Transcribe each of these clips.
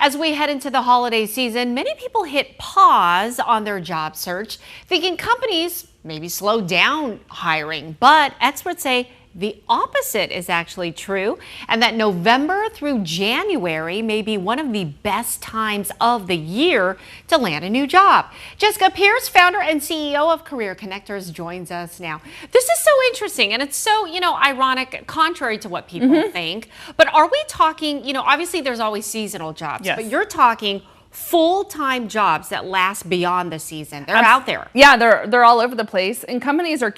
As we head into the holiday season, many people hit pause on their job search, thinking companies maybe slow down hiring. But experts say the opposite is actually true, and that November through January may be one of the best times of the year to land a new job. Jessica Pierce, founder and CEO of Career Connectors, joins us now. This is so interesting, and it's so, ironic, contrary to what people think. But are we talking, obviously there's always seasonal jobs, Yes. but you're talking full-time jobs that last beyond the season. They're out there. Yeah, they're all over the place, and companies are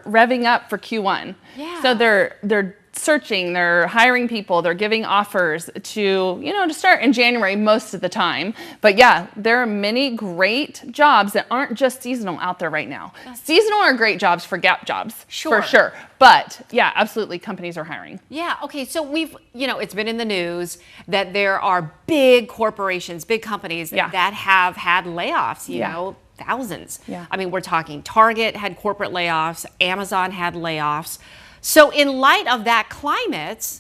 revving up for Q1. Yeah. So they're searching, they're hiring people, they're giving offers to start in January most of the time. But yeah, there are many great jobs that aren't just seasonal out there right now. Seasonal are great jobs for gap jobs, Sure. for sure. But yeah, absolutely, companies are hiring. Yeah, okay, so we've, it's been in the news that there are big corporations, big companies Yeah. that have had layoffs, Yeah. thousands. Yeah. I mean, we're talking Target had corporate layoffs, Amazon had layoffs. So in light of that climate,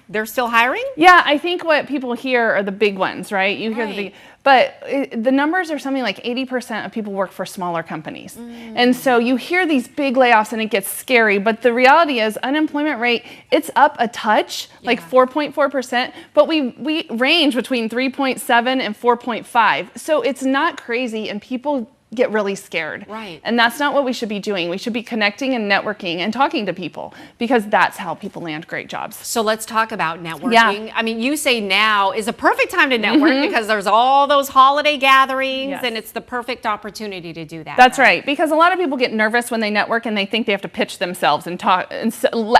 they're still hiring? Yeah, I think what people hear are the big ones, right? You hear the big, but the numbers are something like 80% of people work for smaller companies. And so you hear these big layoffs and it gets scary, but the reality is unemployment rate, it's up a touch, like 4.4%, but we range between 3.7 and 4.5. So it's not crazy, and people get really scared. Right. And that's not what we should be doing. We should be connecting and networking and talking to people, because that's how people land great jobs. So let's talk about networking. Yeah. I mean, you say now is a perfect time to network because there's all those holiday gatherings, Yes. and it's the perfect opportunity to do that. That's right, because a lot of people get nervous when they network and they think they have to pitch themselves and talk and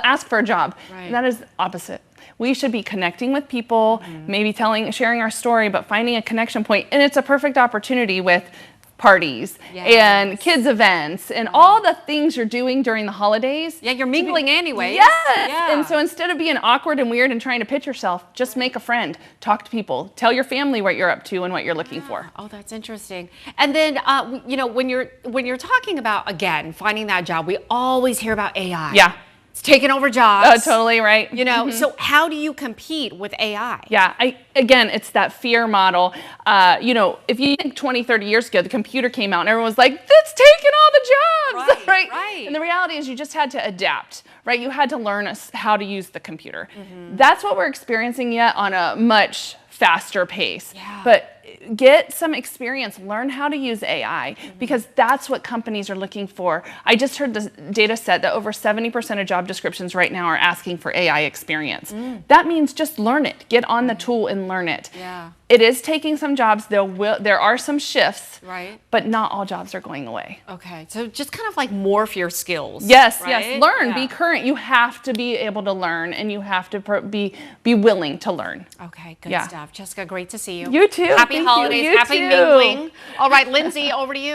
ask for a job. Right. And that is opposite. We should be connecting with people, maybe sharing our story, but finding a connection point. And it's a perfect opportunity with parties and kids events and all the things you're doing during the holidays. Yeah, you're mingling anyway. Yes. Yeah. And so instead of being awkward and weird and trying to pitch yourself, just make a friend, talk to people, tell your family what you're up to and what you're looking for. Oh, that's interesting. And then, when you're talking about, again, finding that job, we always hear about AI. Yeah. It's taking over jobs. Oh, totally right. So how do you compete with AI? Yeah, again, it's that fear model. If you think 20, 30 years ago, the computer came out and everyone was like, it's taking all the jobs, Right. And the reality is you just had to adapt, right? You had to learn how to use the computer. That's what we're experiencing yet on a much faster pace. Yeah. But get some experience, learn how to use AI, because that's what companies are looking for. I just heard the data set that over 70% of job descriptions right now are asking for AI experience. That means just learn it, get on the tool and learn it. Yeah. It is taking some jobs, there are some shifts, Right. but not all jobs are going away. Okay, so just kind of like morph your skills. Yes, right? yes, learn, Yeah. be current. You have to be able to learn, and you have to be willing to learn. Okay, good Yeah. stuff. Jessica, great to see you. You too. Happy Thank you. holidays, You happy too. mingling. All right, Lindsay, over to you.